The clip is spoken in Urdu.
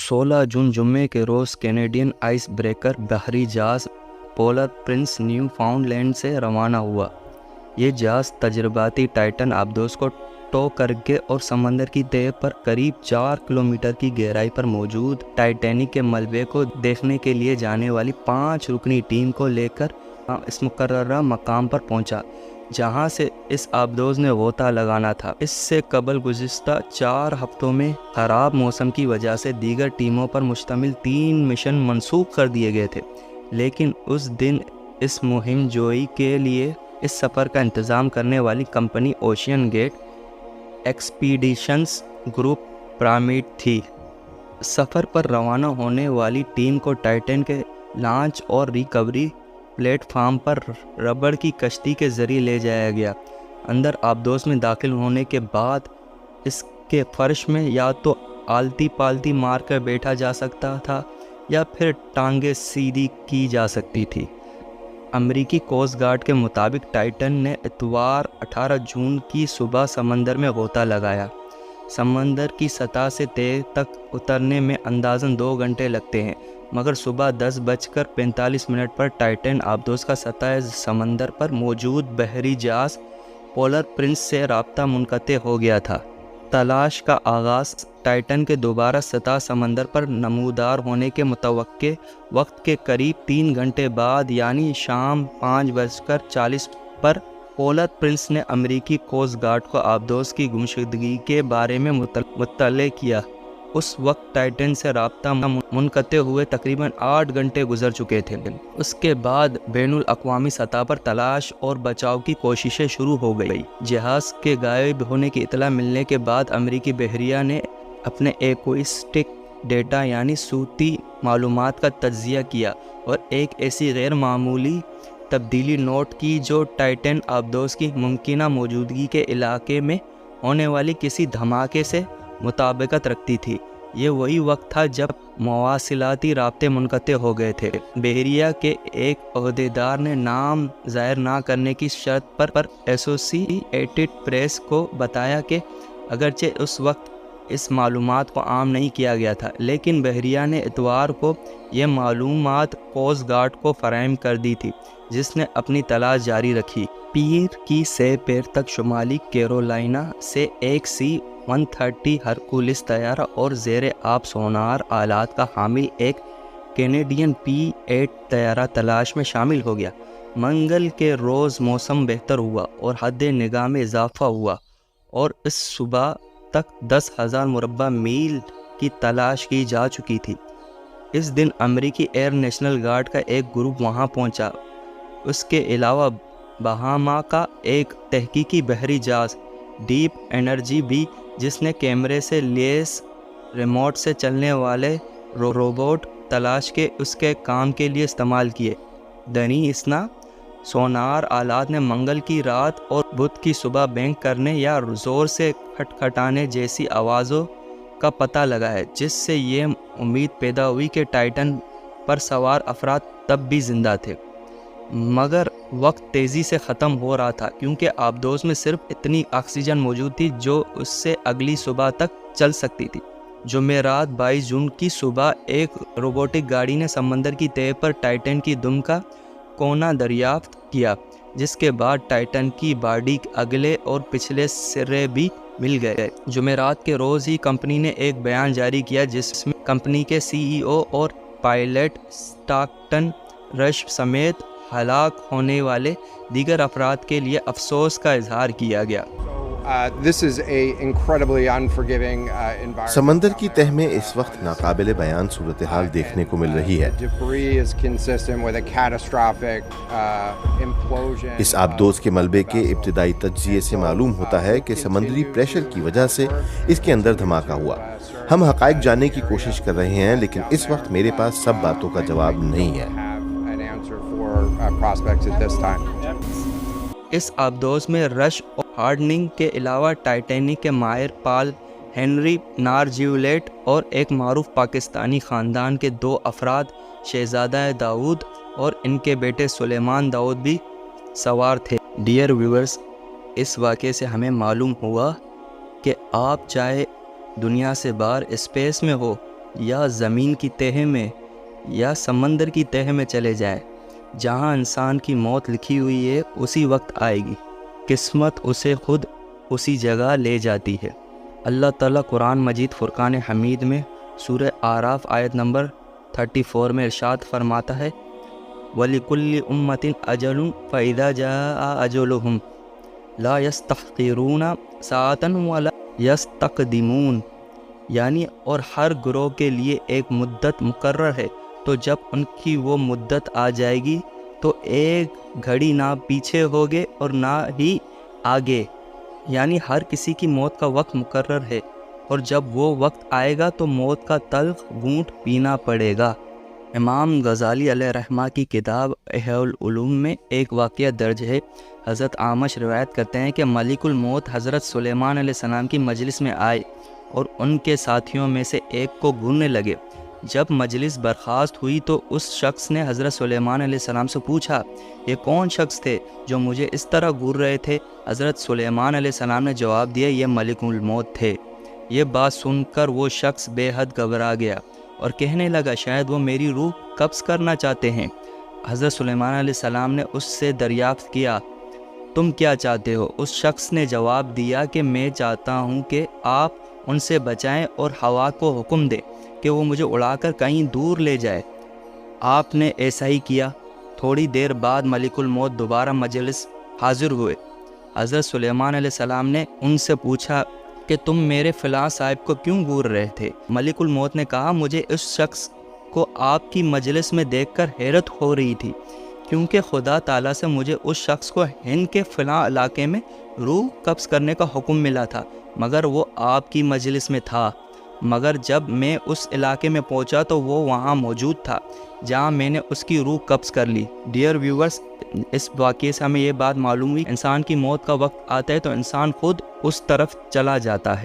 16 جون جمعے کے روز کینیڈین آئس بریکر بحری جہاز Polar Prince Newfoundland سے روانہ ہوا۔ یہ جہاز تجرباتی ٹائٹن آبدوز کو ٹو کر کے اور سمندر کی تہہ پر قریب 4 کلومیٹر کی گہرائی پر موجود ٹائٹینک کے ملبے کو دیکھنے کے لیے جانے والی 5 رکنی ٹیم کو لے کر اس مقررہ مقام پر پہنچا جہاں سے اس آبدوز نے غوطہ لگانا تھا۔ اس سے قبل گزشتہ 4 ہفتوں میں خراب موسم کی وجہ سے دیگر ٹیموں پر مشتمل 3 مشن منسوخ کر دیے گئے تھے، لیکن اس دن اس مہم جوئی کے لیے اس سفر کا انتظام کرنے والی company OceanGate Expeditions group پرامڈ تھی۔ سفر پر روانہ ہونے والی ٹیم کو ٹائٹن کے لانچ اور ریکوری پلیٹ فارم پر ربڑ کی کشتی کے ذریعے لے جایا گیا۔ اندر آبدوز میں داخل ہونے کے بعد اس کے فرش میں یا تو آلتی پالتی مار کر بیٹھا جا سکتا تھا یا پھر ٹانگیں سیدھی کی جا سکتی تھی۔ امریکی کوسٹ گارڈ کے مطابق ٹائٹن نے اتوار 18 جون کی صبح سمندر میں غوطہ لگایا۔ سمندر کی سطح سے تہہ تک اترنے میں اندازاً 2 گھنٹے لگتے ہیں، مگر صبح 10:45 پر ٹائٹن آبدوز کا سطح سمندر پر موجود بحری جہاز پولر پرنس سے رابطہ منقطع ہو گیا تھا۔ تلاش کا آغاز ٹائٹن کے دوبارہ سطح سمندر پر نمودار ہونے کے متوقع وقت کے قریب 3 گھنٹے بعد یعنی شام 5:40 پر پولر پرنس نے امریکی کوسٹ گارڈ کو آبدوز کی گمشدگی کے بارے میں مطلع کیا۔ اس وقت ٹائٹن سے رابطہ منقطع ہوئے تقریباً 8 گھنٹے گزر چکے تھے۔ اس کے بعد بین الاقوامی سطح پر تلاش اور بچاؤ کی کوششیں شروع ہو گئی۔ جہاز کے غائب ہونے کی اطلاع ملنے کے بعد امریکی بحریہ نے اپنے ایکوسٹک ڈیٹا یعنی صوتی معلومات کا تجزیہ کیا اور ایک ایسی غیر معمولی تبدیلی نوٹ کی جو ٹائٹن آبدوز کی ممکنہ موجودگی کے علاقے میں ہونے والی کسی دھماکے سے مطابقت رکھتی تھی۔ یہ وہی وقت تھا جب مواصلاتی رابطے منقطع ہو گئے تھے۔ بحریہ کے ایک عہدیدار نے نام ظاہر نہ کرنے کی شرط پر ایسوسی ایٹڈ پریس کو بتایا کہ اگرچہ اس وقت اس معلومات کو عام نہیں کیا گیا تھا، لیکن بحریہ نے اتوار کو یہ معلومات کوسٹ گارڈ کو فراہم کر دی تھی، جس نے اپنی تلاش جاری رکھی۔ پیر کی سہ پیر تک شمالی کیرولائنا سے ایک C-130 ہرکولس طیارہ اور زیر آب سونار آلات کا حامل ایک کینیڈین P-8 طیارہ تلاش میں شامل ہو گیا۔ منگل کے روز موسم بہتر ہوا اور حد نگاہ میں اضافہ ہوا اور اس صبح تک 10,000 مربع میل کی تلاش کی جا چکی تھی۔ اس دن امریکی ایئر نیشنل گارڈ کا ایک گروپ وہاں پہنچا۔ اس کے علاوہ بہاما کا ایک تحقیقی بحری جہاز ڈیپ انرجی بھی، جس نے کیمرے سے لیس ریموٹ سے چلنے والے روبوٹ تلاش کے اس کے کام کے لیے استعمال کیے۔ دنی اسنا سونار آلات نے منگل کی رات اور بدھ کی صبح بینک کرنے یا زور سے کھٹکھٹانے جیسی آوازوں کا پتہ لگایا، جس سے یہ امید پیدا ہوئی کہ ٹائٹن پر سوار افراد تب بھی زندہ تھے۔ مگر وقت تیزی سے ختم ہو رہا تھا کیونکہ آبدوز میں صرف اتنی آکسیجن موجود تھی جو اس سے اگلی صبح تک چل سکتی تھی۔ جمعرات 22 جون کی صبح ایک روبوٹک گاڑی نے سمندر کی تہہ پر ٹائٹن کی دم کا کونا دریافت کیا، جس کے بعد ٹائٹن کی باڈی اگلے اور پچھلے سرے بھی مل گئے۔ جمعرات کے روز ہی کمپنی نے ایک بیان جاری کیا جس میں کمپنی کے CEO اور پائلٹ اسٹاکٹن رش سمیت ہلاک ہونے والے دیگر افراد کے لیے افسوس کا اظہار کیا گیا۔ سمندر کی تہہ میں اس وقت ناقابل بیان صورتحال دیکھنے کو مل رہی ہے۔ اس آبدوز کے ملبے کے ابتدائی تجزیے سے معلوم ہوتا ہے کہ سمندری پریشر کی وجہ سے اس کے اندر دھماکہ ہوا۔ ہم حقائق جاننے کی کوشش کر رہے ہیں، لیکن اس وقت میرے پاس سب باتوں کا جواب نہیں ہے۔ اس آبدوز میں رش اور ہارڈننگ کے علاوہ ٹائٹینک کے ماہر پال ہنری نارجیولیٹ اور ایک معروف پاکستانی خاندان کے 2 افراد شہزادہ داؤد اور ان کے بیٹے سلیمان داؤد بھی سوار تھے۔ ڈیئر ویورز، اس واقعے سے ہمیں معلوم ہوا کہ آپ چاہے دنیا سے باہر اسپیس میں ہو یا زمین کی تہہ میں یا سمندر کی تہہ میں چلے جائے، جہاں انسان کی موت لکھی ہوئی ہے اسی وقت آئے گی، قسمت اسے خود اسی جگہ لے جاتی ہے۔ اللہ تعالیٰ قرآن مجید فرقان حمید میں سورہ اعراف آیت نمبر 34 میں ارشاد فرماتا ہے وَلِكُلِّ أُمَّةٍ أَجَلٌ فَإِذَا جَاءَ أَجَلُهُمْ لَا يَسْتَأْخِرُونَ سَاعَةً وَلَا يَسْتَقْدِمُونَ، یعنی اور ہر گروہ کے لیے ایک مدت مقرر ہے، تو جب ان کی وہ مدت آ جائے گی تو ایک گھڑی نہ پیچھے ہوگے اور نہ ہی آگے، یعنی ہر کسی کی موت کا وقت مقرر ہے، اور جب وہ وقت آئے گا تو موت کا تلخ گھونٹ پینا پڑے گا۔ امام غزالی علیہ رحمہ کی کتاب احیاء العلوم میں ایک واقعہ درج ہے۔ حضرت اعمش روایت کرتے ہیں کہ ملک الموت حضرت سلیمان علیہ السلام کی مجلس میں آئے اور ان کے ساتھیوں میں سے ایک کو گھورنے لگے۔ جب مجلس برخاست ہوئی تو اس شخص نے حضرت سلیمان علیہ السلام سے پوچھا، یہ کون شخص تھے جو مجھے اس طرح گھور رہے تھے؟ حضرت سلیمان علیہ السلام نے جواب دیا، یہ ملک الموت تھے۔ یہ بات سن کر وہ شخص بے حد گھبرا گیا اور کہنے لگا، شاید وہ میری روح قبض کرنا چاہتے ہیں۔ حضرت سلیمان علیہ السلام نے اس سے دریافت کیا، تم کیا چاہتے ہو؟ اس شخص نے جواب دیا کہ میں چاہتا ہوں کہ آپ ان سے بچائیں اور ہوا کو حکم دیں کہ وہ مجھے اڑا کر کہیں دور لے جائے۔ آپ نے ایسا ہی کیا۔ تھوڑی دیر بعد ملک الموت دوبارہ مجلس حاضر ہوئے۔ حضرت سلیمان علیہ السلام نے ان سے پوچھا کہ تم میرے فلاں صاحب کو کیوں گھور رہے تھے؟ ملک الموت نے کہا، مجھے اس شخص کو آپ کی مجلس میں دیکھ کر حیرت ہو رہی تھی، کیونکہ خدا تعالیٰ سے مجھے اس شخص کو ہند کے فلاں علاقے میں روح قبض کرنے کا حکم ملا تھا، مگر وہ آپ کی مجلس میں تھا۔ مگر جب میں اس علاقے میں پہنچا تو وہ وہاں موجود تھا جہاں میں نے اس کی روح قبض کر لی۔ ڈیئر ویورز، اس واقعے سے ہمیں یہ بات معلوم ہوئی، انسان کی موت کا وقت آتا ہے تو انسان خود اس طرف چلا جاتا ہے۔